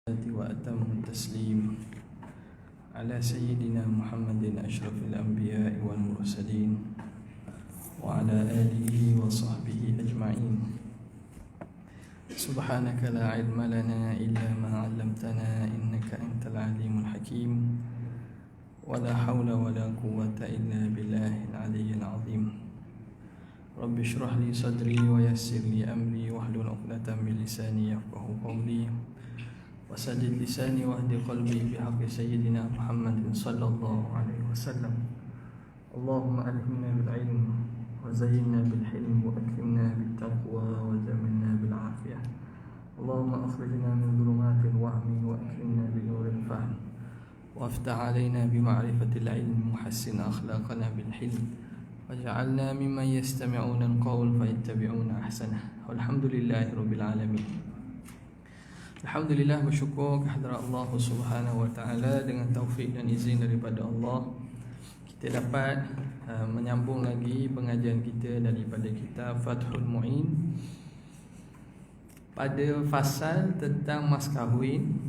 وأتم التسليم على سيدنا محمد أشرف الأنبياء والمرسلين وعلى آله وصحبه أجمعين. سبحانك لا علم لنا إلا ما علمتنا إنك أنت العليم الحكيم ولا حول ولا قوة إلا بالله العلي العظيم. رب اشرح لي صدري ويسر لي أمري واحلل عقدة من لساني يفقهوا قولي وسدد لساني واهد قلبي بحق سيدنا محمد صلى الله عليه وسلم. اللهم ألهمنا بالعلم وزينا بالحلم وأكرمنا بالتقوى وزمنا بالعافية. اللهم أخرجنا من ظلمات الوهم وأكرمنا بنور الفهم وافتح علينا بمعرفة العلم وحسن أخلاقنا بالحلم واجعلنا ممن يستمعون القول فيتبعون أحسنه. والحمد لله رب العالمين. Alhamdulillah, bersyukur kehadrat Allah Subhanahu wa taala, dengan taufik dan izin daripada Allah kita dapat menyambung lagi pengajian kita daripada kitab Fathul Mu'in pada fasal tentang mas kahwin,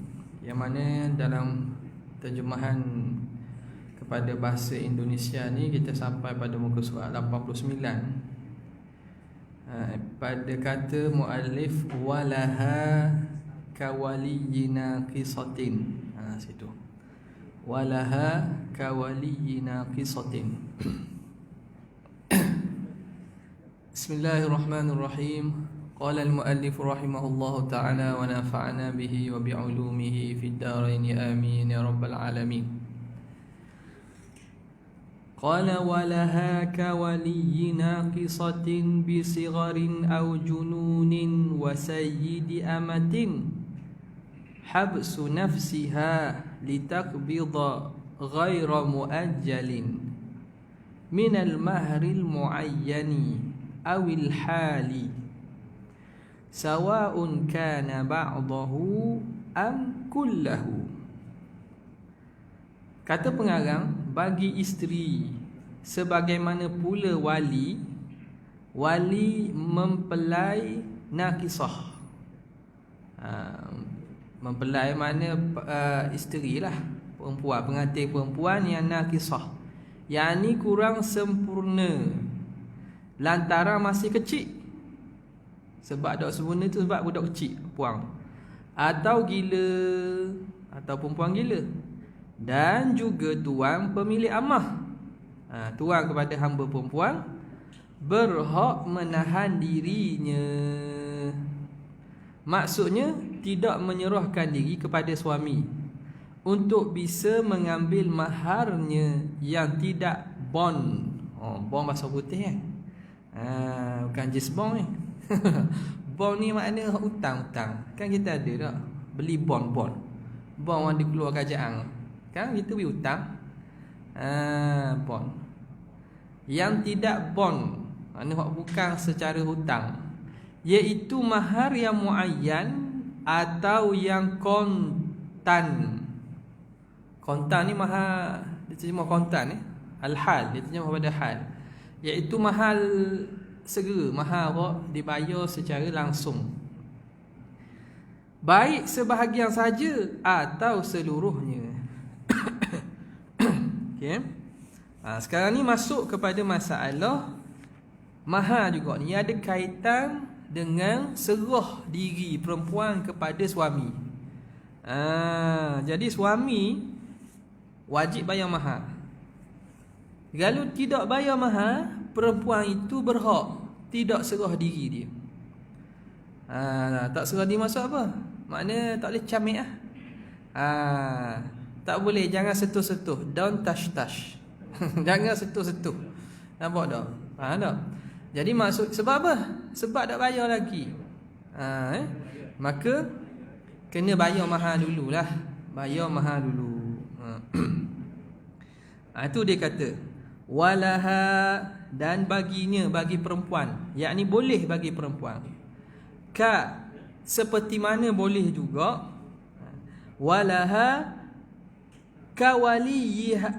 yang mana dalam terjemahan kepada bahasa Indonesia ni kita sampai pada muka surat 89 pada kata muallif walaha kawaliyina qisatin. Situ walaha kawaliyina qisatin. Bismillahirrahmanirrahim. Qala al-muallif rahimahullahu ta'ala wa nafa'ana bihi wa bi'ulumihi fid darain amin ya rabbal alamin. Qala walaha kawaliyina qisatin bi sigharin aw jununin wa sayyidi amatin habsu nafsiha litaqbida ghaira muajjalin minal mahril muayyani awil hali sawa'un kana ba'dahu am kullahu. Kata pengarang, bagi isteri sebagaimana pula wali mempelai nakisah. Mempelai mana isteri lah, perempuan, pengantin perempuan yang nakisah, yang ni kurang sempurna lantaran masih kecil. Sebab tak sempurna tu sebab budak kecil, puang, atau gila, atau perempuan gila. Dan juga tuan pemilik amah, tuan kepada hamba perempuan berhak menahan dirinya. Maksudnya tidak menyerahkan diri kepada suami untuk bisa mengambil maharnya yang tidak bond. Bond bahasa putih bukan just bond ni. Bond ni makna hutang-hutang. Kan kita ada tak beli bond yang dikeluar kerajaan, kan kita beri hutang. Bond yang tidak bond, makna bukan secara hutang, iaitu mahar yang muayyan atau yang kontan. Kontan ni mahar, dia terjemah kontan al-hal, dia terjemah pada hal, iaitu mahal segera, mahar dibayar secara langsung, baik sebahagian saja atau seluruhnya. Okay. Sekarang ni masuk kepada masalah mahar juga ni, ada kaitan dengan serah diri perempuan kepada suami. Jadi suami wajib bayar mahar. Kalau tidak bayar mahar, perempuan itu berhak tidak serah diri dia. Tak serah diri maksud apa? Makna tak boleh camik lah. Tak boleh, jangan sentuh-sentuh. Don't touch. Jangan sentuh-sentuh. Nampak tak? Faham tak? Jadi maksud, sebab apa? Sebab tak bayar lagi. Maka kena bayar mahar dululah. Bayar mahar dulu. Itu dia kata walaha, dan baginya, bagi perempuan, yakni boleh bagi perempuan, seperti mana boleh juga walaha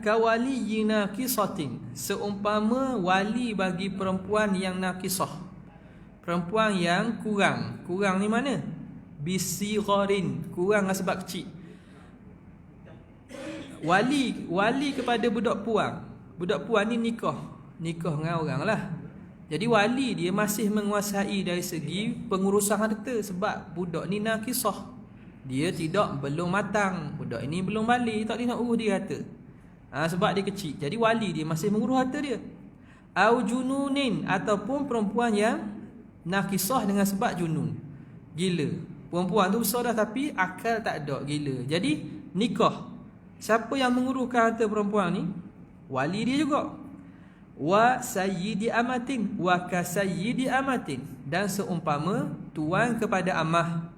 kawaliyina qisatin, seumpama wali bagi perempuan yang nakisah, perempuan yang kurang ni mana? bisigharin, kurang dengan sebab kecil. Wali kepada budak puang. Budak puang ni nikah dengan orang lah. Jadi wali dia masih menguasai dari segi pengurusan harta, sebab budak ni nakisah. Dia belum matang. Budak ini belum balik, tak boleh nak urus dia harta. Sebab dia kecil. Jadi wali dia masih mengurus harta dia. Au jununin, ataupun perempuan yang nakisah dengan sebab junun, gila. Perempuan tu besar dah tapi akal tak ada, gila. Jadi nikah. Siapa yang menguruskan harta perempuan ni? Wali dia juga. Wa sayyidi amatin, wa kasayyidi amatin, dan seumpama tuan kepada amah,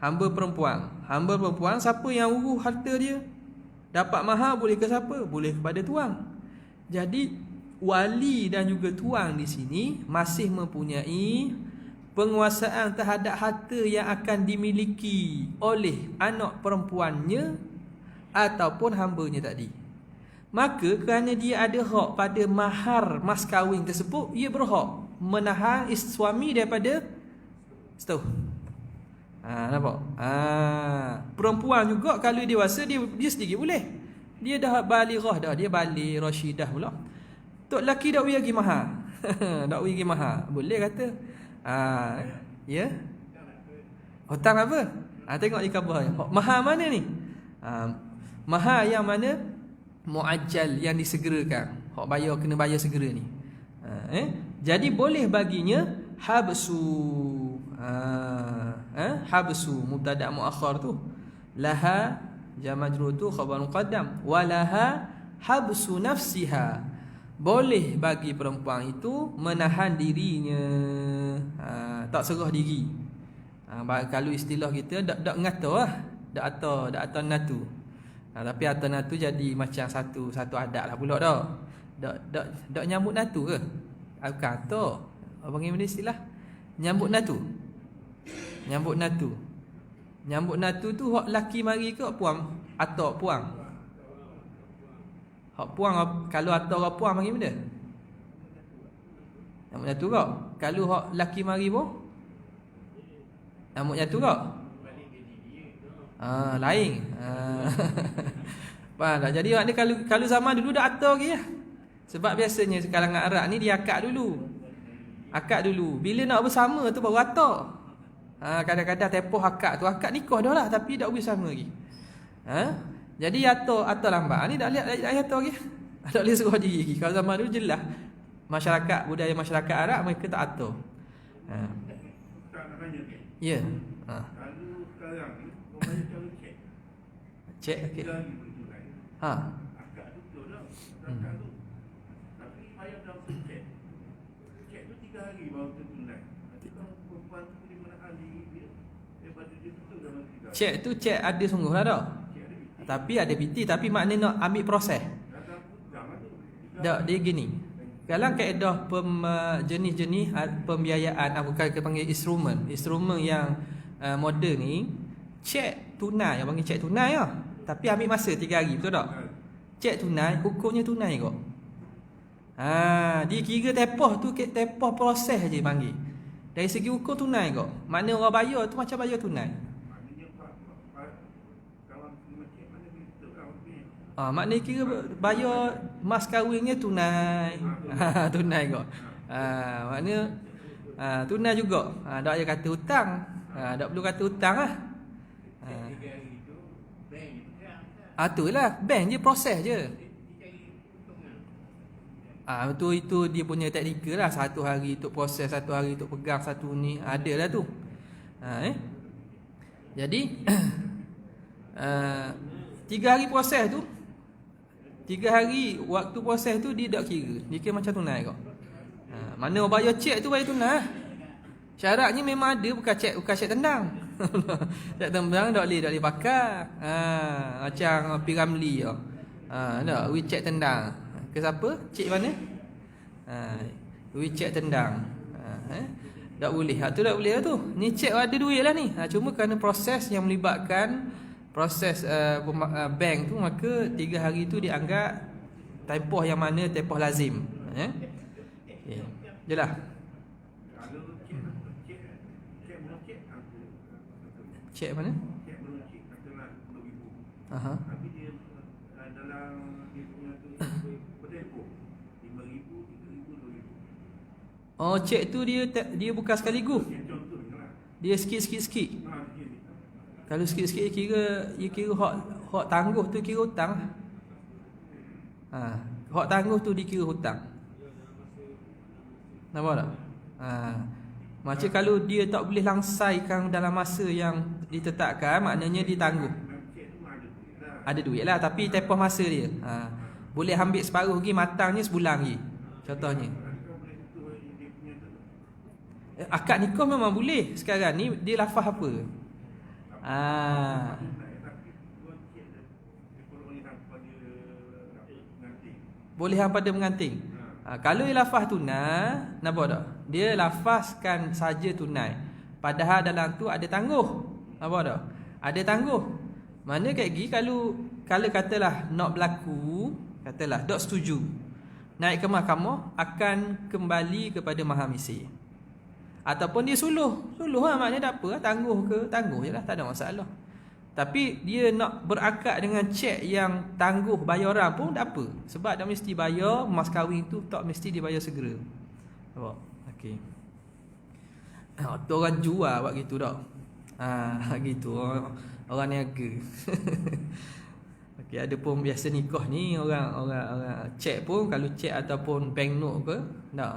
hamba perempuan. Hamba perempuan, siapa yang urus harta dia, dapat mahar boleh ke siapa? Boleh kepada tuan. Jadi wali dan juga tuan di sini masih mempunyai penguasaan terhadap harta yang akan dimiliki oleh anak perempuannya ataupun hambanya tadi. Maka kerana dia ada hak pada mahar mas kahwin tersebut, ia berhak menahan suami daripada setahun. Nampak? Perempuan juga kalau dewasa, dia sendiri boleh. Dia dah balighah dah, dia balik rasyidah pula. Tok lelaki dak bagi mahar. Dak bagi mahar. Boleh kata. Ya. Hutang apa? Tengok di khabar. Mahar mana ni? Mahar yang mana? Muajjal, yang disegerakan. Hak bayar, kena bayar segera ni. Jadi boleh baginya habsu. Habsu mubtada' muakhar tu. Laha jam majrur tu khabar muqaddam. Walaha habsu nafsiha. Boleh bagi perempuan itu menahan dirinya. Tak serah diri. Kalau istilah kita dak ngata lah. Dak atau natu. Tapi atau natu jadi macam satu adat lah pula dah. Dak nyambut natu ke? Kata apa panggil istilah? Nyambut natu. Nyambut natu tu hak laki mari ke puang atau puang? Hak puang, kalau atau orang puang panggil benda? Nyambut natu ke? Kalau hak laki mari pun? Nyambut natu ke? Lain. Faham tak? Jadi maknanya kalau zaman dulu dah atur lagi lah. Sebab biasanya kalangan Arab ni dia akad dulu. Bila nak bersama tu baru atur. Kadang-kadang tempoh akad tu, akad nikah dah lah tapi tak bersama lagi. Jadi atur lambat. Ni tak boleh atur lagi. Tak boleh serah diri lagi. Kalau zaman dulu jelas budaya masyarakat Arab mereka tak atur. Ya. Kalau sekarang ni bayar cara cek okey. Akad tu betul dah. Akad tu. Tapi bayar dalam cek. Cek tu 3 hari baru tertunai. Nanti kalau perempuan tu boleh menahan diri dia daripada dia betul dalam 3 hari. Cek tu cek ada sungguh lah dah. Tapi ada biti, tapi maknanya nak ambil proses. Tak, dia gini. Dalam kaedah jenis-jenis pembiayaan, bukan kita panggil instrumen yang moden ni, cek tunai, yang panggil cek tunai lah. Tapi ambil masa 3 hari, betul tak? Cek tunai, hukumnya tunai kok. Dia kira tepoh tu, tepoh proses je panggil. Dari segi hukum tunai kok. Mana orang bayar tu macam bayar tunai. Maknanya kira bayar mas kahwinnya tunai. Tunai kok. Maknanya tunai juga. Tak payah kata hutang. Tak perlu kata hutang lah. Itulah, bank je proses je. Itu dia punya teknikal lah. 1 hari untuk proses, 1 hari untuk pegang, 1 ni ada lah tu. Jadi 3 hari proses tu, 3 hari waktu proses tu dia tak kira. Dia kira macam tunai kau. Mana orang bayar cek tu bayar tunai. Syaratnya memang ada, bukan cek tendang. Cek tendang tak boleh pakai. Macam Piramli tu. Tak, we cek tendang. Ke siapa? Cik mana? We cek tendang. Tak boleh. Tu tak boleh lah tu. Ni cek ada duit lah ni. Cuma kerana proses yang melibatkan proses bank tu, maka 3 hari tu dianggap tempoh yang mana tempoh lazim. Jelas. Cek mana? Cek beruncit, katalah RM10,000. Aha. Tapi dia dalam dia punya tu berdepo RM5,000, RM3,000, RM2,000. Oh, cek tu dia bukan sekaligus. Yang contohnya lah. Dia sikit-sikit. Sikit. Kalau sikit-sikit kira hak tangguh tu kira hutang. Hak tangguh tu dikira hutang. Nampak tak? Macam kalau dia tak boleh langsaikan dalam masa yang ditetapkan, maknanya ditangguh. Ada duit lah, tapi tempoh masa dia. Boleh ambil separuh lagi, matangnya sebulan lagi. Contohnya. Akad nikah memang boleh. Sekarang ni dia lafaz apa? Boleh hang pada menganting. Kalau dia lafaz tunai, nampak tak? Dia lafazkan saja tunai. Padahal dalam tu ada tangguh. Nampak tak? Ada tangguh. Mana kayak gini kalau katalah nak berlaku, katalah tak setuju. Naik ke mahkamah akan kembali kepada Mahamisi. Ataupun dia suluh lah, maknanya tak apa lah, tangguh je lah, tak ada masalah. Tapi dia nak berakad dengan cek yang tangguh bayaran pun tak apa. Sebab tak mesti bayar mas kahwin tu, tak mesti dibayar segera. Nampak? Okey. Tu orang jual buat gitu tak? Gitu orang niaga. Okey, ada pun biasa nikah ni orang cek pun, kalau cek ataupun bank note ke, tak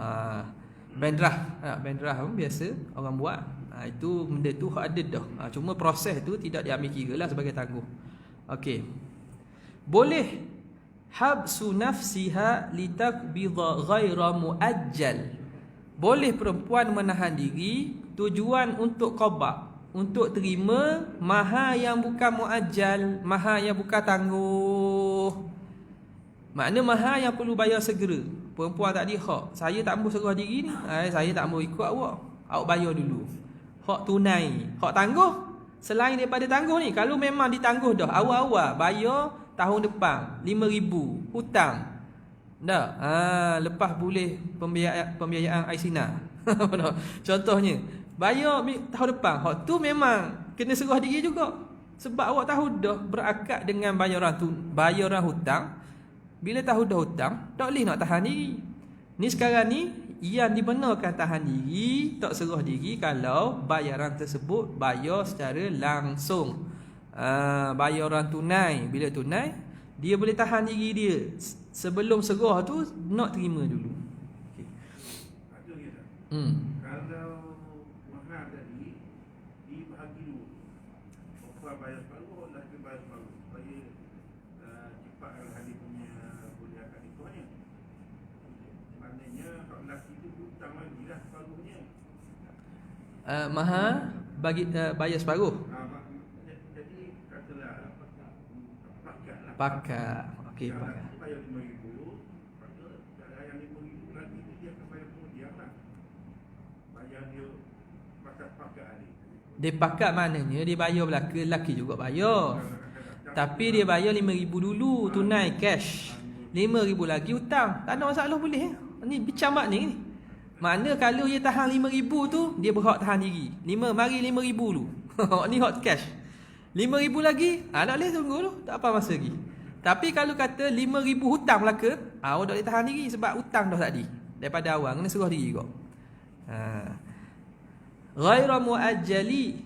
bank draft pun biasa orang buat. Itu benda tu hak ada dah. Cuma proses tu tidak diambil kira lah sebagai tangguh. Okey. Boleh habsu nafsiha litakbidha ghaira muajjal. Boleh perempuan menahan diri tujuan untuk qada, untuk terima mahar yang bukan muajjal, mahar yang bukan tangguh. Makna mahar yang perlu bayar segera. Perempuan tak ada hak. Saya tak mahu serah diri ni. Saya tak mahu ikut awak. Awak bayar dulu. Hak tunai. Hak tangguh. Selain daripada tangguh ni, kalau memang ditangguh dah, awal-awal bayar tahun depan RM5,000 hutang. Tak? Lepas boleh pembiayaan Aisina. Contohnya, bayar tahun depan. Hak tu memang kena serah diri juga. Sebab awak tahu dah berakad dengan bayaran hutang. Bila tahu dah hutang, tak boleh nak tahan diri. Ni sekarang ni yang dibenarkan tahan diri, tak serah diri kalau bayaran tersebut bayar secara langsung. Bayaran tunai. Bila tunai, dia boleh tahan diri dia. Sebelum serah tu nak terima dulu. Okay. Kalau mahar tadi dibahagi dulu. Perempuan bayar separuh, lelaki bayar separuh. Supaya cepat hari punya boleh akad nikahnya. Maknanya kalau lelaki tu hutang lagi lah separuhnya. Mahar bagi bayar separuh. Jadi katalah pakat lah. Pakat. Okey, pakat. Bayar RM5,000. Yang RM5,000 lagi tu dia akan bayar kemudian lah. Bayar dia pakat ni. Dia pakat maknanya dia bayar belaka, lelaki juga bayar. Tapi dia bayar RM5,000 dulu tunai cash. RM5,000 lagi hutang. Tak ada masalah boleh. Ni bincang ni. Makna kalau dia tahan RM5,000 tu, dia berhak tahan diri. Mari RM5,000 dulu. Ni hot cash. RM5,000 lagi, tak boleh tunggu dulu. Tak apa masa lagi. Tapi kalau kata RM5,000 hutang belaka, awak tak boleh tahan diri sebab hutang dah tadi. Daripada awal kena serah diri kau. Ghaira muajjali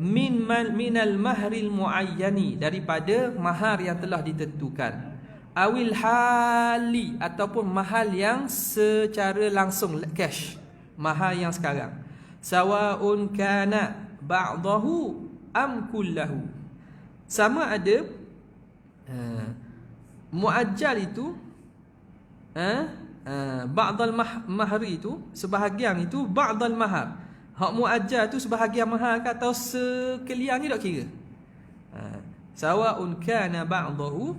minal mahril muayyani, daripada mahar yang telah ditentukan. Awil hali, ataupun mahal yang secara langsung cash, mahal yang sekarang. Sawaun kana ba'dahu am kullahu, sama ada muajjal itu ba'dal mahri itu sebahagian itu ba'dal mahar. Hak muajjal tu sebahagian mahar ke atau sekalian ni tak kira. Sawaun kana ba'dahu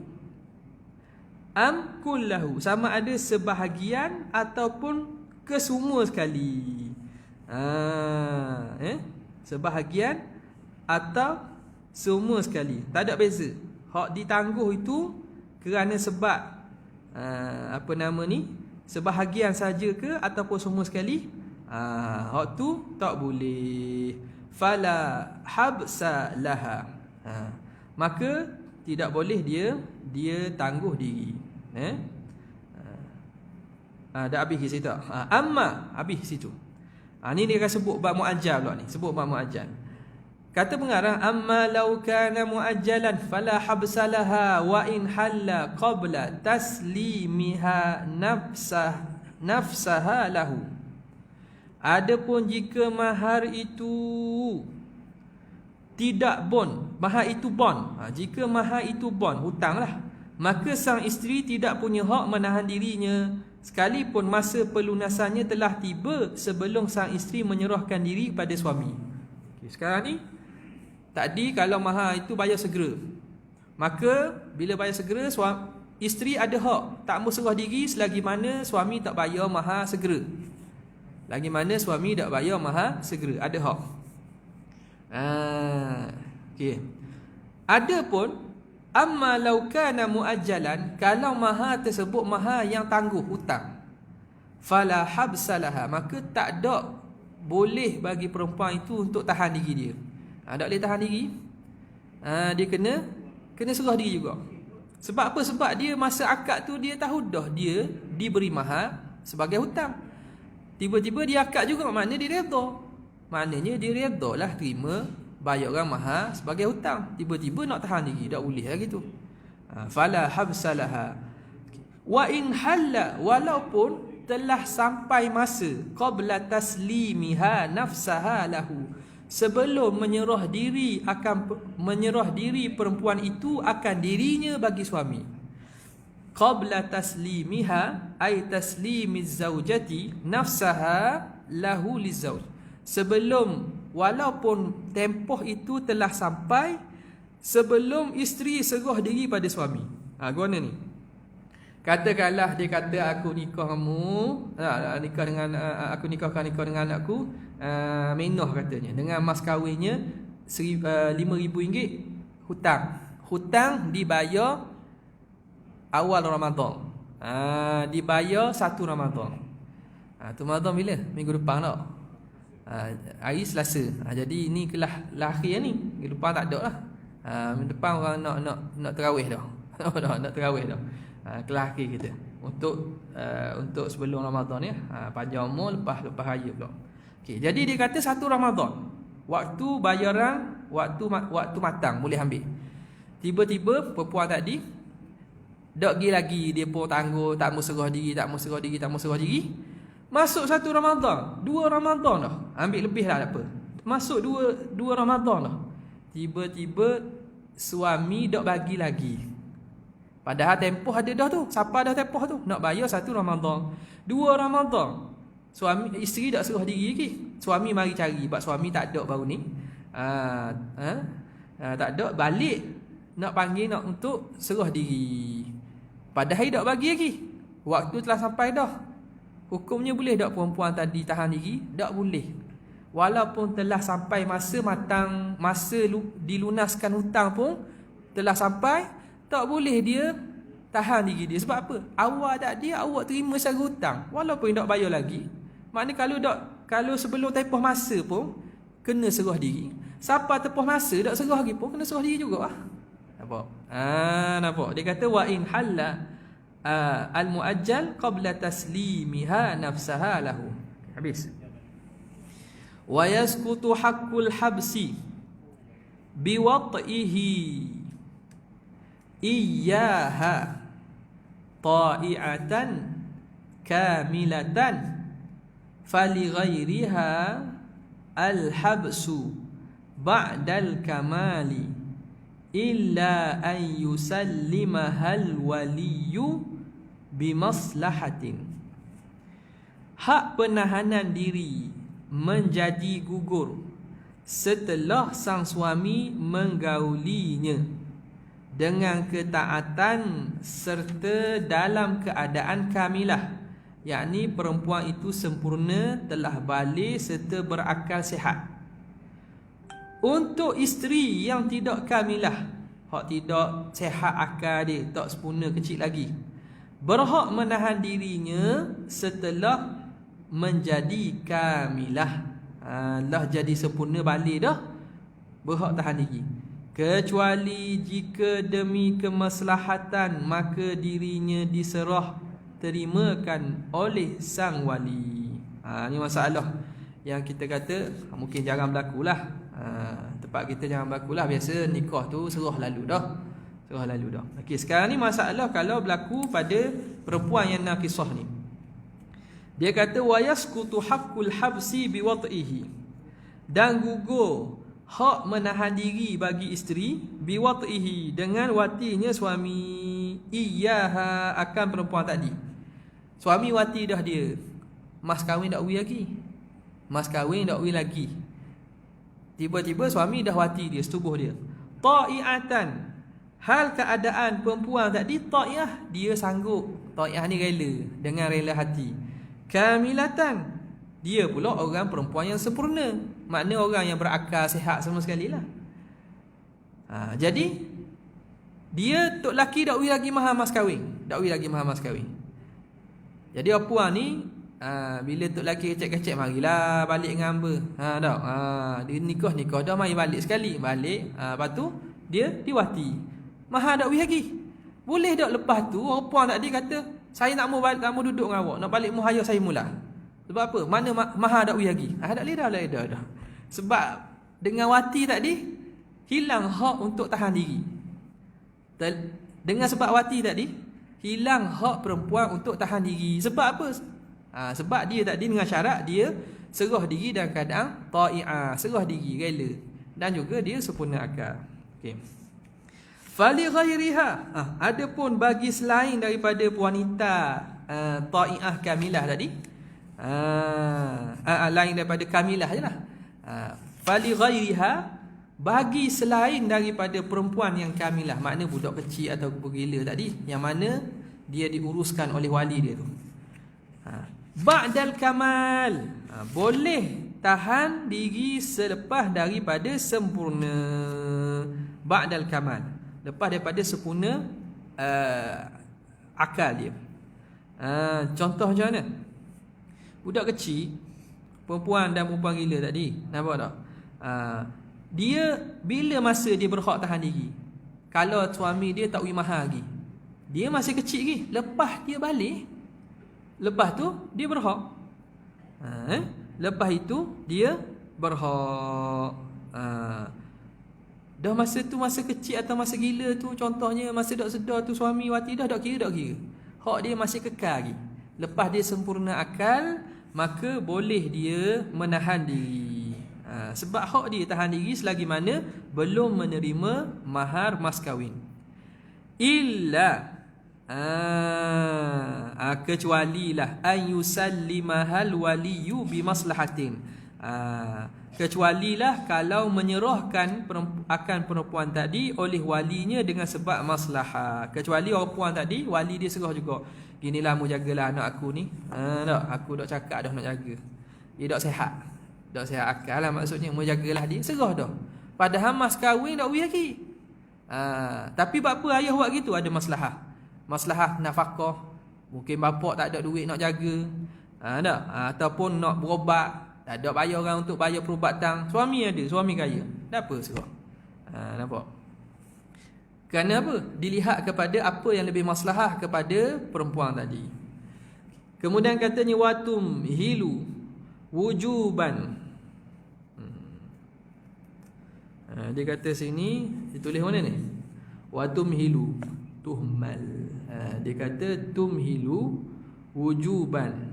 am kullahu, sama ada sebahagian ataupun kesemua sekali. Sebahagian atau semua sekali, tak ada beza. Hak ditangguh itu kerana sebab sebahagian saja ke ataupun semua sekali. Hak tu tak boleh. fala habsa laha. Maka tidak boleh dia tangguh diri. Dah habis situ. Amma habis situ. Ni dia akan sebut bab muajjal pula ni. Sebut bab muajjal. Kata pengarang, amma law kana muajjalan fala habsalaha wa in halla qabla taslimiha nafsaha lahu. Adapun jika mahar itu tidak bon, mahar itu bon. Jika mahar itu bon, hutanglah, maka sang isteri tidak punya hak menahan dirinya sekalipun masa pelunasannya telah tiba sebelum sang isteri menyerahkan diri kepada suami. Sekarang ni tadi kalau mahar itu bayar segera, maka bila bayar segera, isteri ada hak tak mau serah diri selagi mana suami tak bayar mahar segera. Lagi mana suami tak bayar mahar segera, ada hak. Okey. Adapun amma law kana muajjalan, kalau mahar tersebut mahar yang tangguh, hutang, fala habsalaha, maka tak ada boleh bagi perempuan itu untuk tahan diri dia. Tak boleh tahan diri. Dia kena serah diri juga. Sebab apa? Sebab dia masa akad tu dia tahu dah dia diberi mahar sebagai hutang. Tiba-tiba dia akad juga, maknanya dia redha. Maknanya dia redha lah terima bayaran mahar sebagai hutang. Tiba-tiba nak tahan diri, tak boleh lah gitu. Fala habsalaha. Wa in halla, walaupun telah sampai masa qabla taslimiha nafsaha lahu, sebelum menyerah diri perempuan itu akan dirinya bagi suami. Qabla taslimiha ay taslimiz zaujati nafsaha lahu lizauj. Sebelum, walaupun tempoh itu telah sampai sebelum isteri serah diri pada suami. Guna ni. Katakanlah dia kata aku nikah kamu, nikah dengan aku nikahkan dengan anakku, Mainah katanya, dengan mas kahwinnya RM5,000 hutang. Hutang dibayar awal Ramadan. Dibayar 1 Ramadan. Tu Ramadan bila? Minggu depan tak? Hari Selasa. Jadi ini kelah lahir ni. Minggu depan tak ada lah. Minggu depan orang nak terawih dah. Nak terawih dah. Kelah akhir kita. Untuk sebelum Ramadan ya. Panjang umur lepas raya pula. Okey, jadi dia kata 1 Ramadan. Waktu bayaran, waktu matang boleh ambil. Tiba-tiba perempuan tadi dak pergi lagi, dia pun tangguh, tak mau serah diri. Masuk 1 Ramadan, 2 Ramadan dah. Ambil lebih lah, tak apa. Masuk 2 Ramadan dah. Tiba-tiba suami dak bagi lagi. Padahal tempoh ada dah tu. Siapa dah tempoh tu? Nak bayar 1 Ramadan. 2 Ramadan. Isteri tak serah diri lagi. Suami mari cari. Sebab suami tak ada baru ni. Tak ada. Balik. Nak panggil nak untuk serah diri. Padahal tak bagi lagi. Waktu telah sampai dah. Hukumnya boleh tak perempuan tadi tahan diri? Tak boleh. Walaupun telah sampai masa matang, masa dilunaskan hutang pun telah sampai, tak boleh dia tahan diri dia. Sebab apa? Awak tak dia, awak terima secara hutang. Walaupun tak bayar lagi. Maknanya kalau sebelum tempoh masa pun kena serah diri. Siapa tempoh masa tak serah lagi pun kena serah diri juga. Nampak? Nampak? Dia kata wa in halla al-muajjal qabla taslimiha nafsaha lahu. Habis. Wa yasqutu haqqul habsi biwat'ihi iyyaha ta'i'atan kamilatan fali ghairiha al-habsu ba'dal kamali illa an yusallimahal waliyu bimaslahatin. Hak penahanan diri menjadi gugur setelah sang suami menggaulinya dengan ketaatan serta dalam keadaan kamilah, yakni perempuan itu sempurna, telah balik serta berakal sihat. Untuk isteri yang tidak kamilah, hak tidak sihat akal dia, tak sempurna, kecil lagi, berhak menahan dirinya setelah menjadi kamilah. lah jadi sempurna balik dah, berhak tahan diri. Kecuali jika demi kemaslahatan, maka dirinya diserah terimakan oleh sang wali. Ni masalah yang kita kata mungkin jarang berlaku lah. Tempat kita jarang berlaku lah. Biasa nikah tu serah lalu dah. Okey, sekarang ni masalah kalau berlaku pada perempuan yang nakisah ni. Dia kata wa yasqutu haqqul habsi biwat'ihi, dan gugur hak menahan diri bagi isteri biwat'ihi, dengan watinya suami, iyaha, akan perempuan tadi. Suami wati dah dia, mas kahwin dak wi lagi. Tiba-tiba suami dah wati dia, setubuh dia. Ta'iatan, hal keadaan perempuan tadi ta'iah, dia sanggup. Ta'iah ni rela, dengan rela hati. Kamilatan, dia pula orang perempuan yang sempurna, makna orang yang berakal, sihat semua sekali lah. Jadi dia tok laki dak wi lagi mahal mas kahwin. Jadi puan ni bila tok laki kecek-kecek, marilah balik dengan hamba. Dia nikah dah mari balik sekali. Lepas tu dia diwati. Mahal dak wi lagi. Boleh dak lepas tu orang puan tadi kata, saya nak mau duduk dengan awak, nak balik mu haya saya mula. Sebab apa? Mana mahal dak wi lagi. Tak boleh dah. Sebab dengan wati tadi hilang hak untuk tahan diri. Dengan sebab wati tadi hilang hak perempuan untuk tahan diri. Sebab apa? Sebab dia tadi dengan syarat dia serah diri dalam keadaan ta'i'ah, serah diri, rela, dan juga dia sempurna akal. Okey. Fali ghairiha, adapun bagi selain daripada wanita ta'i'ah kamilah tadi, lain daripada kamilah jelah. Fali ghairiha, bagi selain daripada perempuan yang kamilah, makna budak kecil atau bergila tadi, yang mana dia diuruskan oleh wali dia tu. Ba'dal kamal, boleh tahan diri selepas daripada sempurna. Ba'dal kamal, lepas daripada sempurna akal dia. Contoh macam mana? Budak kecil, perempuan dan perempuan gila tadi, nampak tak? Dia bila masa dia berhak tahan diri? Kalau suami dia tak wi mahal lagi, dia masih kecil lagi. Lepas dia balik, lepas tu dia berhak. Lepas itu dia berhak. Dah masa tu, masa kecil atau masa gila tu, contohnya masa dak sedar tu suami wati dah dak kira. Hak dia masih kekal lagi. Lepas dia sempurna akal, maka boleh dia menahan diri. Sebab hak dia tahan diri selagi mana belum menerima mahar mas kahwin. Illa kecualilah ayyusallimahal waliyu bimaslahatin. Kecualilah kalau menyerahkan akan perempuan tadi oleh walinya dengan sebab maslahah. Kecuali orang perempuan tadi wali dia serah juga, ginilah mu jagalah anak aku ni. Aku dak cakap dah nak jaga, dia dak sihat akal lah, maksudnya mu jagalah dia, serah dah. Padahal mas kahwin dak wi lagi. Tapi buat apa ayah buat gitu? Ada maslahah nafkah. Mungkin bapak tak ada duit nak jaga, ataupun nak berobat, tak ada bayar orang untuk bayar perubatan. Suami ada, suami kaya, tak apa serah. Nampak? Kerana apa? Dilihat kepada apa yang lebih maslahah kepada perempuan tadi. Kemudian katanya watum hilu wujuban. Dia kata sini, ditulis mana ni? Watum hilu tuhmal. Dia kata tumhilu wujuban.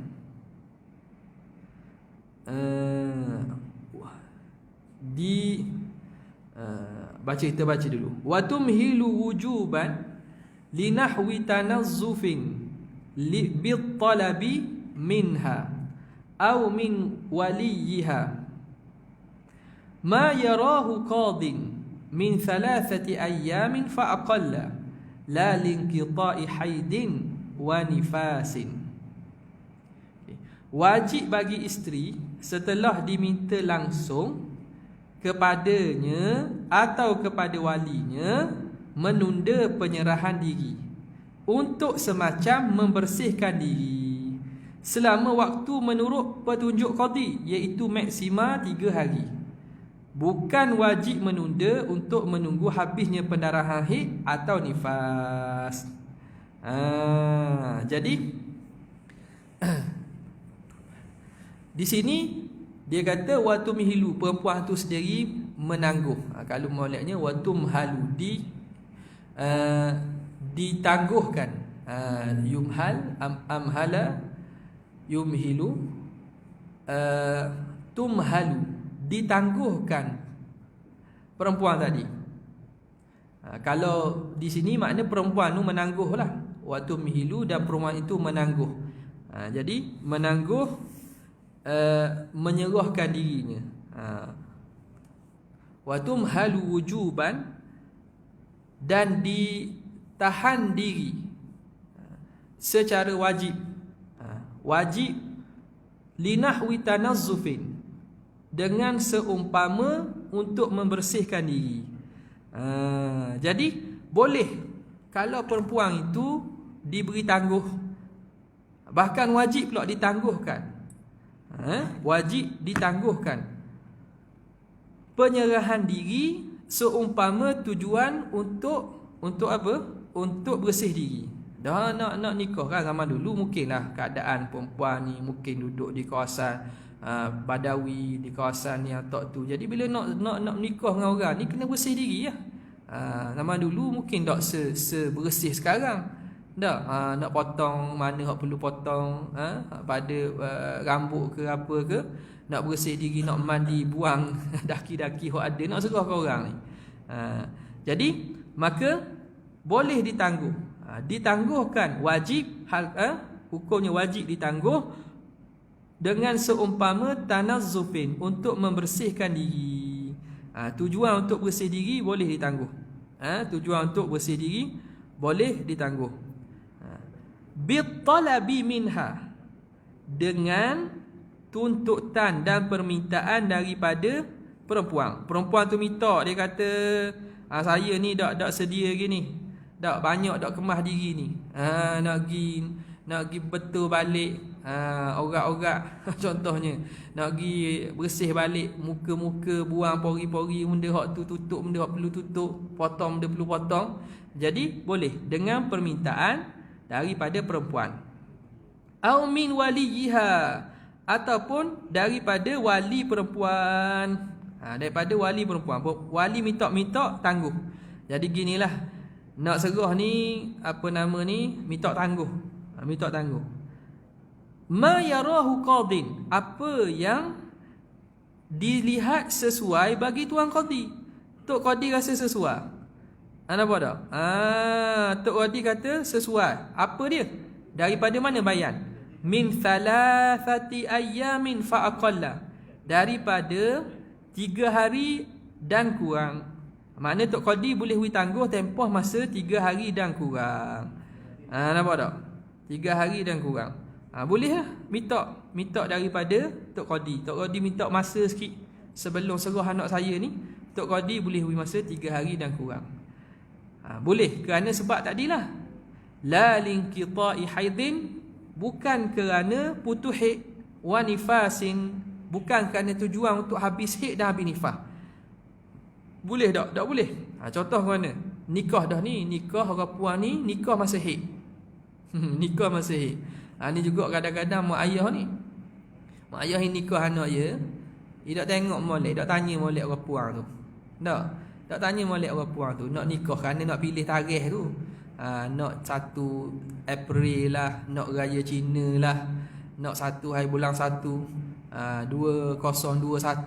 Kita baca dulu. Wa tumhilu wujuban linahwi tanazzufin bit talabi minha aw min waliyiha ma yarahu qadin min 3 ayyamin fa aqalla la linqita'i haidin wa nifasin. Wajib bagi isteri setelah diminta langsung kepadanya atau kepada walinya menunda penyerahan diri untuk semacam membersihkan diri selama waktu menurut petunjuk qadi, iaitu maksima 3 hari. Bukan wajib menunda untuk menunggu habisnya pendarahan haid atau nifas. Jadi di sini dia kata watu mihilu, perempuan tu sendiri menangguh. Kalau moleknya watu mhalu, ditangguhkan. Yumhal, amhala, yumhilu, tumhalu, ditangguhkan perempuan tadi. Kalau di sini makna perempuan tu menangguh lah. Watu mihilu, dan perempuan itu menangguh. Jadi menangguh, menyerahkan dirinya. Watum halu wujuban, dan ditahan diri secara wajib. Wajib linahwi tanazzufin, dengan seumpama untuk membersihkan diri. Jadi boleh kalau perempuan itu diberi tangguh, bahkan wajib pula ditangguhkan. Wajib ditangguhkan penyerahan diri seumpama tujuan untuk apa? Untuk bersih diri. Dah nak nikah kan zaman dulu, mungkinlah keadaan perempuan ni mungkin duduk di kawasan Badawi, di kawasan ni atau tu. Jadi bila nak nikah dengan orang ni kena bersih diri lah. Zaman dulu mungkin tak sebersih sekarang. Tak, nak potong mana hak perlu potong, pada rambut ke apa ke, nak bersih diri, nak mandi, buang daki-daki hak ada, nak serah ke orang ni. Jadi maka boleh ditangguh. Ditangguhkan wajib, hukumnya wajib ditangguh dengan seumpama tanazzufin, untuk membersihkan diri. Tujuan untuk bersih diri boleh ditangguh. Tujuan untuk bersih diri boleh ditangguh. Bitalabi minha, dengan tuntutan dan permintaan daripada perempuan. Perempuan tu minta, dia kata saya ni dak sedia gini, dak banyak dak kemas diri ni. Nak pergi betul balik orang-orang contohnya, nak pergi bersih balik muka-muka, buang pori-pori, benda hak tu tutup, benda hak perlu tutup, potong benda perlu potong. Jadi boleh dengan permintaan daripada perempuan. Au min waliha, ataupun daripada wali perempuan. Daripada wali perempuan. Wali minta tangguh. Jadi ginilah, nak serah ni, apa nama ni, minta tangguh. Minta tangguh. Ma yarahu qadin, apa yang dilihat sesuai bagi tuan qadi. Tok qadi rasa sesuai. Nampak tak? Tok qadi kata sesuai. Apa dia? Daripada mana bayan? Min thalathati ayyamin fa aqalla, daripada 3 hari dan kurang. Makna tok qadi boleh tangguh tempoh masa 3 hari dan kurang. Nampak tak? 3 hari dan kurang. Boleh lah minta daripada tok qadi. Tok qadi minta masa sikit sebelum serah anak saya ni. Tok qadi boleh masa 3 hari dan kurang. Boleh, kerana sebab tadilah, la linqita'i haidin, bukan kerana putus haid, wa nifasin, bukan kerana tujuan untuk habis haid dan habis nifas. Boleh tak? Tak boleh. Contoh mana? Nikah dah ni, nikah orang puan ni, nikah masa haid. Nikah masa haid. Ni juga kadang-kadang mak ayah ni, mak ayah ni nikah anak dia, dia tak tengok molek, tak tanya molek orang puan tu. Tak tanya molek orang puan tu, nak nikah kerana nak pilih tarikh tu. Nak 1 April lah, nak raya Cina lah, nak 1 hari bulan 1, 2021,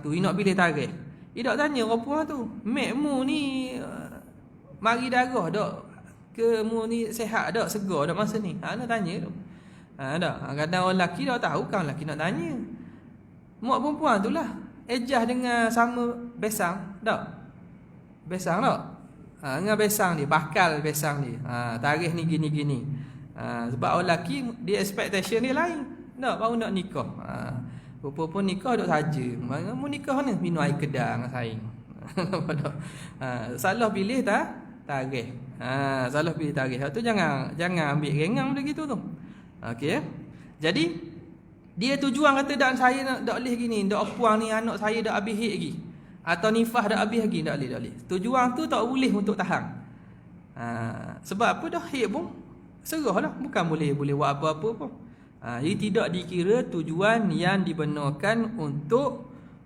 dia nak pilih tarikh. Dia tak tanya orang puan tu, mek mu ni mari darah tak? Ke mu ni sihat tak? Segar tak masa ni? Nak tanya tu. Kadang orang lelaki tak tahu, kan lelaki nak tanya. Mak perempuan tu lah ejah dengan sama besang tak? Besang tak? Dengan besang dia, bakal besang dia. Tarikh ni gini-gini. Sebab orang lelaki, dia expectation dia lain. Tak, baru nak nikah. Rupa pun nikah duk saja. Mana mu nikah ni? Minum air kedang dengan saing. Salah pilih tarikh. Salah pilih tarikh. Tu jangan ambil rengang benda gitu tu. Okey. Jadi Dia tujuan kata dak saya nak dak boleh gini, dak puang ni anak saya dak habis haid lagi. Atau nifas dak habis lagi, dak boleh. Tujuan tu tak boleh untuk tahan. Sebab apa dah haid pun serahlah, bukan boleh buat apa-apa pun. Jadi tidak dikira tujuan yang dibenarkan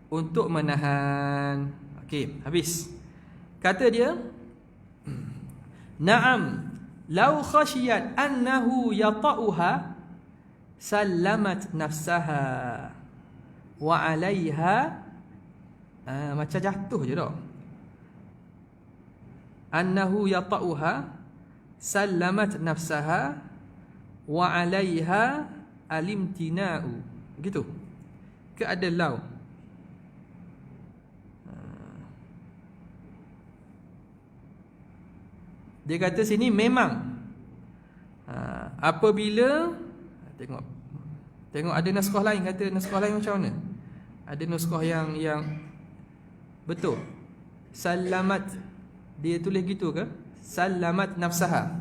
untuk menahan. Okey, habis. Kata dia, na'am, law khashiyat annahu yata'uha sallamat nafsaha wa 'alaiha, macam jatuh je dah. Annahu yata'uha sallamat nafsaha wa 'alaiha alimtina'u. Gitu. Ke ada law? Dia kata sini memang apabila tengok ada naskah lain kata naskah lain macam mana? Ada naskah yang betul. Sallamat, dia tulis gitu ke? Sallamat nafsaha.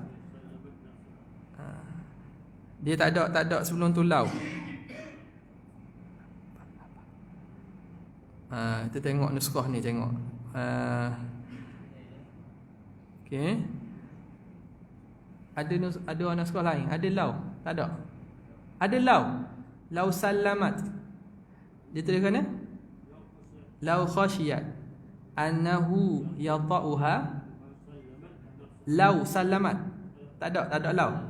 Dia tak ada sebelum tu law. Kita tengok naskah ni, tengok. Okey. Ada naskah lain, ada law, tak ada. Ada law. Law sallamat. Dia tulis mana? Law khashiyat annahu yata'uha. Law sallamat. Tak ada law.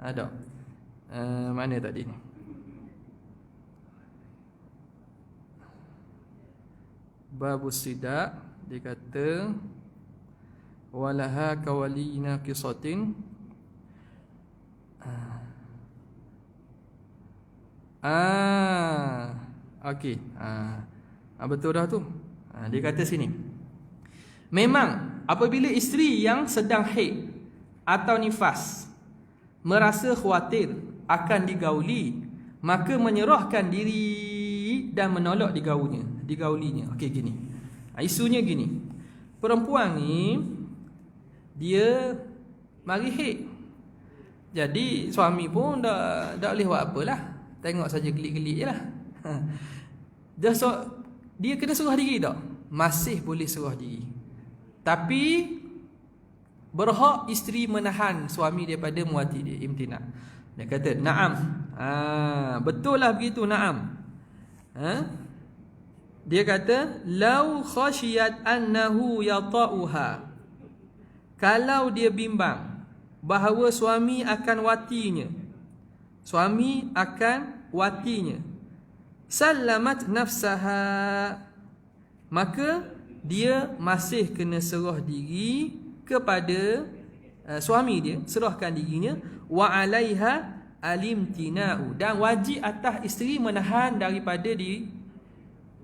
Ada. Mana tadi ni? Babus sidak, dia kata walaha kawalina qisatin. Okey. Betul dah tu. Dia kata sini, memang apabila isteri yang sedang haid atau nifas merasa khawatir akan digauli, maka menyerahkan diri dan menolak digaulinya. Okey, gini. Isunya gini. Perempuan ni dia mari haid. Jadi suami pun dah boleh buat apalah. Tengok saja gelik-gelik je lah. Dia kena serah diri tak? Masih boleh serah diri. Tapi berhak isteri menahan suami daripada muati dia, imtina. Dia kata, na'am. Betul lah begitu, na'am. Dia kata, lau khashiyat annahu yata'uha. Kalau dia bimbang bahawa suami akan watinya, sallamat nafsaha, maka dia masih kena serah diri kepada suami dia, serahkan dirinya. Wa 'alaiha alimtina'u, dan wajib atas isteri menahan daripada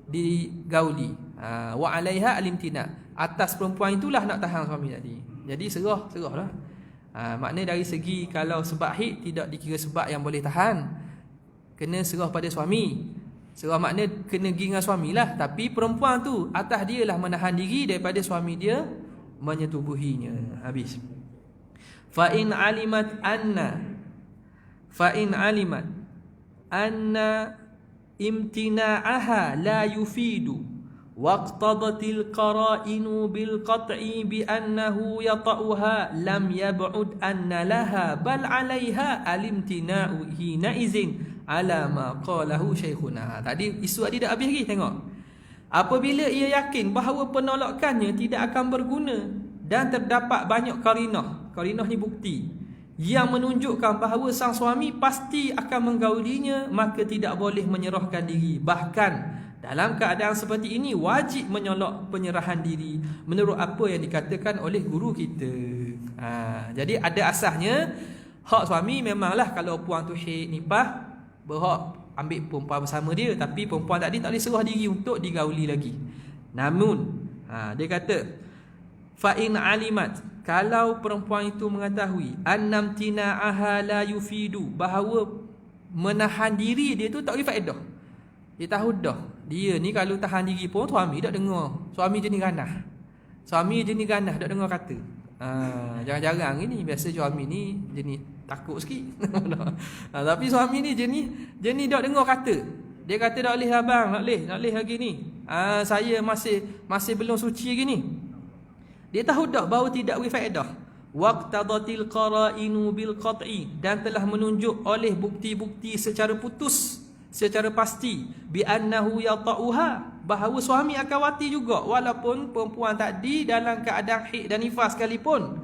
digauli. Wa 'alaiha alimtina', atas perempuan itulah nak tahan suami tadi. Jadi serahlah. Makna dari segi kalau sebab haid tidak dikira sebab yang boleh tahan, kena serah pada suami. Serah makna kena pergi dengan suamilah, tapi perempuan tu atas dia lah menahan diri daripada suami dia menyetubuhinya. Habis. Fa in alimat anna imtina'aha la yufidu waqtadatil qara'inu bil qat'i bi annahu yata'uha lam yab'ud anna laha bal 'alaiha alimtina'u hina izin ala ma qalahu syekhuna. Tadi isu tadi dah habis lagi, tengok. Apabila ia yakin bahawa penolakannya tidak akan berguna dan terdapat banyak qarinah ni bukti yang menunjukkan bahawa sang suami pasti akan menggaulinya, maka tidak boleh menyerahkan diri. Bahkan dalam keadaan seperti ini wajib menyolok penyerahan diri menurut apa yang dikatakan oleh guru kita. Jadi ada asasnya hak suami memanglah kalau puan tu haid nifas berhak ambil perempuan bersama dia, tapi perempuan tadi tak boleh serah diri untuk digauli lagi. Namun dia kata fa in alimat, kalau perempuan itu mengetahui annam tina'aha la yufidu, bahawa menahan diri dia tu tak boleh faedah. Dia tahu dah, dia ni kalau tahan diri pun suami tak dengar. Suami jenis ganah. Tak dengar kata. Jarang-jarang ni biasa suami ni jenis takut sikit. Tapi suami ni jenis dak dengar kata. Dia kata tak boleh abang, tak boleh lagi ni. Saya masih belum suci lagi ni. Dia tahu dak bahawa tidak berfaedah. Waqtadatil qara'inu bil qat'i, dan telah menunjuk oleh bukti-bukti secara putus, secara pasti, bi annahu yata'uha, bahawa suami akan wati juga walaupun perempuan tadi dalam keadaan haid dan nifas sekalipun.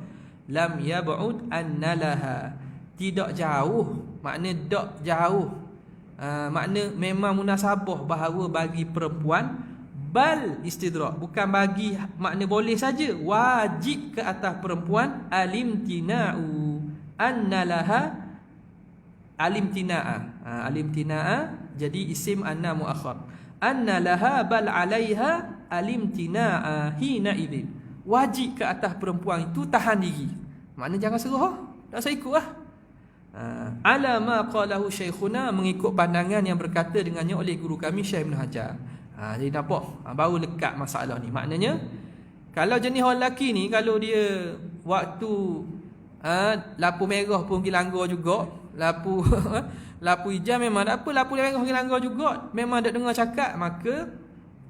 Lam yab'ud annalaha, tidak jauh, makna dak jauh, makna memang munasabah bahawa bagi perempuan, bal istidrak, bukan bagi makna boleh saja, wajib ke atas perempuan, alimtina'u annalaha, alimtina'a jadi isim anna muakhar, annalaha bal 'alaiha alimtina'a hina idzin, wajib ke atas perempuan itu tahan diri, makna jangan seruh, tak saya ikut lah. Ala ma qalahu syekhuna, mengikut pandangan yang berkata dengannya oleh guru kami Syekh Ibn Hajar. Jadi nampak baru lekat masalah ni. Maknanya kalau jenis orang lelaki ni, kalau dia waktu lapu merah pun pergi langgar juga, lapu hijau memang tak apa, lapu merah pergi langgar juga, memang tak dengar cakap, maka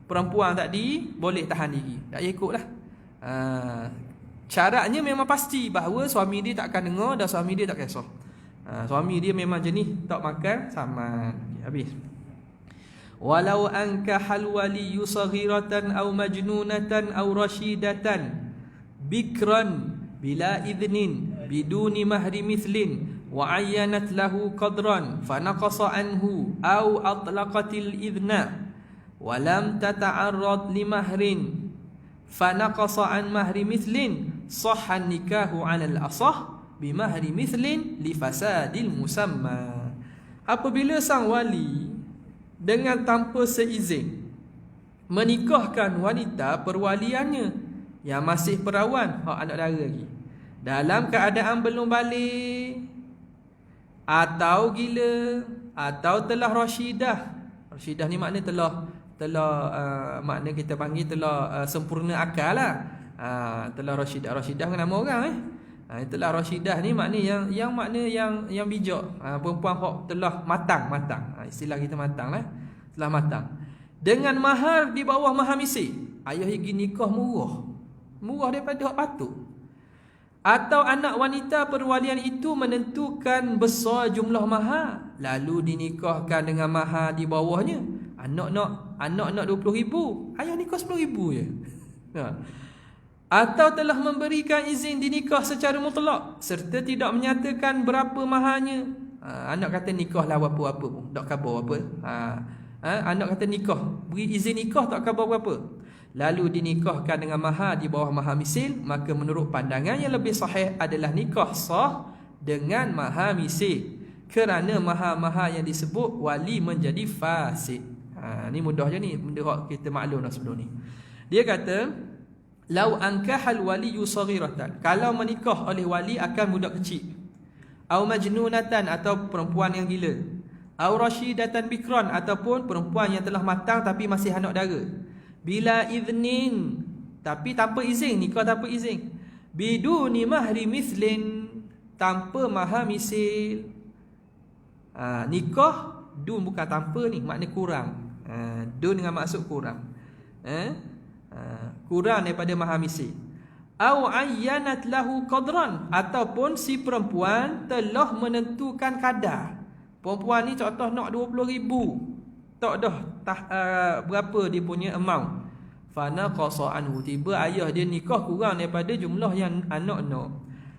perempuan tadi boleh tahan diri, tak ikutlah. Syaratnya memang pasti bahawa suami dia tak akan dengar dan suami dia tak kisah. Suami dia memang jenis tak makan sama. Habis. Walau ankahal waliyu saghiratan aw majnunatan aw rashidatan bikran bila idhnin biduni mahri mithlin wa ayyanat lahu qadran fanaqasa anhu aw atlaqatil idhna wa lam tata'arrad li mahrin fanaqasa an mahri mithlin sahha nikahu 'ala al-asah bi mahri mithlin li fasadil musamma. Apabila sang wali dengan tanpa seizin menikahkan wanita perwaliannya yang masih perawan, hak anak dara lagi, dalam keadaan belum balik atau gila atau telah rasyidah. Rasyidah ni makna telah makna kita panggil telah sempurna akal lah. Telah rasyidah kan nama orang itulah rasyidah ni makna yang bijak, perempuan hok telah matang, istilah kita matang lah, telah matang, dengan mahar di bawah mahar misi. Ayah pergi nikah murah daripada hak patut. Atau anak wanita perwalian itu menentukan besar jumlah mahar, lalu dinikahkan dengan mahar di bawahnya. Anak nak 20,000, ayah nikah 10,000 je. Atau telah memberikan izin dinikah secara mutlak serta tidak menyatakan berapa maharnya. Anak kata nikah lah apa-apa pun, tak khabar apa. Anak kata nikah, beri izin nikah tak khabar berapa, lalu dinikahkan dengan mahar di bawah mahar misil, maka menurut pandangan yang lebih sahih adalah nikah sah dengan mahar misil, kerana mahar-mahar yang disebut wali menjadi fasid. Ni mudah je ni, benda kita maklum dah sebelum ni. Dia kata lau ankahal waliyu saghiratan, kalau menikah oleh wali akan budak kecil, au majnunatan atau perempuan yang gila, au rasyidatan bikran ataupun perempuan yang telah matang tapi masih anak dara, bila idhnin, tapi tanpa izin, nikah tanpa izin, biduni mahri mithlin, tanpa mahar misil. Nikah dun bukan tanpa ni, makna kurang. Dun dengan maksud kurang. Kurang daripada mahar misi. Au ayyanat lahu qadran, ataupun si perempuan telah menentukan kadar. Perempuan ni contoh nak 20,000, tak dah berapa dia punya amount. Fana qasa anhu, tiba ayah dia nikah kurang daripada jumlah yang anak nak.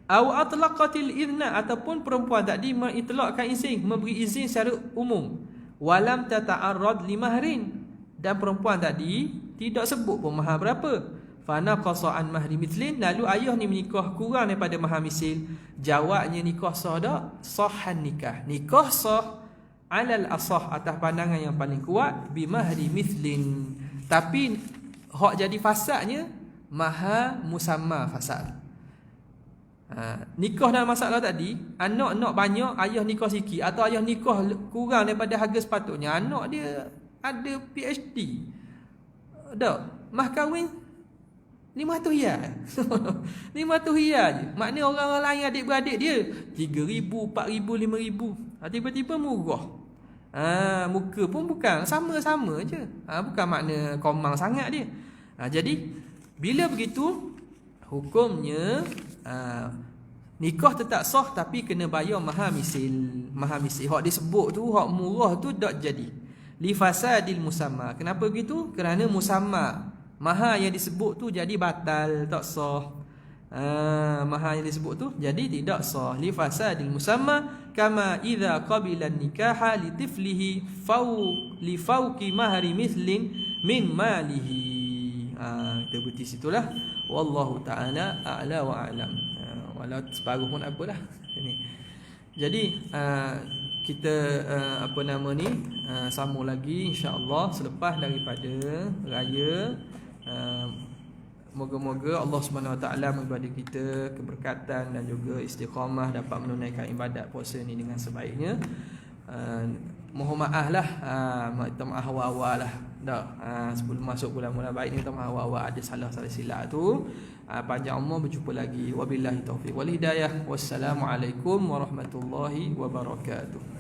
Au atlaqatil idna, ataupun perempuan tadi mengitlakkan izin, memberi izin secara umum. Walam tata'arrad li mahrin, dan perempuan tadi tidak sebut pun mahar berapa. Fana qasa'an mahri mithlin, lalu ayah ni menikah kurang daripada mahar misil. Jawabnya nikah sah tak? Sahhan nikah. Nikah sah alal asah, atas pandangan yang paling kuat, bi mahri mithlin. Tapi hak jadi fasadnya mahar musamma fasad. Nikah dalam masalah tadi, anak nak banyak, ayah nikah sikit, atau ayah nikah kurang daripada harga sepatutnya. Anak dia ada PhD, dah mah kahwin RM500 RM500 je. Maknanya orang-orang lain adik-beradik dia RM3,000, RM4,000, RM5,000. Tiba-tiba murah. Muka pun bukan sama-sama je. Bukan makna komang sangat dia. Jadi bila begitu hukumnya nikah tetap sah tapi kena bayar mahar misil. Mahar misil hak disebut tu, hak murah tu tak jadi. Li fasadil musamma. Kenapa begitu? Kerana musamma, mahar yang disebut tu jadi batal, tak sah. Mahar yang disebut tu jadi tidak sah. Li fasadil musamma kama idza qabila nikaha li tiflihi li fawqi mahri mithlin min malihi. Kita berhenti situlah. Wallahu ta'ala a'la wa a'lam. Walau separuh pun apalah. Jadi kita sambung lagi insya-Allah selepas daripada raya. Moga-moga Allah Subhanahu Wa Taala memberi kita keberkatan dan juga istiqamah dapat menunaikan ibadat puasa ni dengan sebaiknya. Mohon maaf lah, minta maaf awal-awal lah. Sebelum masuk bulan-bulan baik ni, minta maaf awal-awal ada salah-salah silap tu. Panjang umur, berjumpa lagi. Wabillahi taufiq wal hidayah. Wassalamualaikum warahmatullahi wabarakatuh.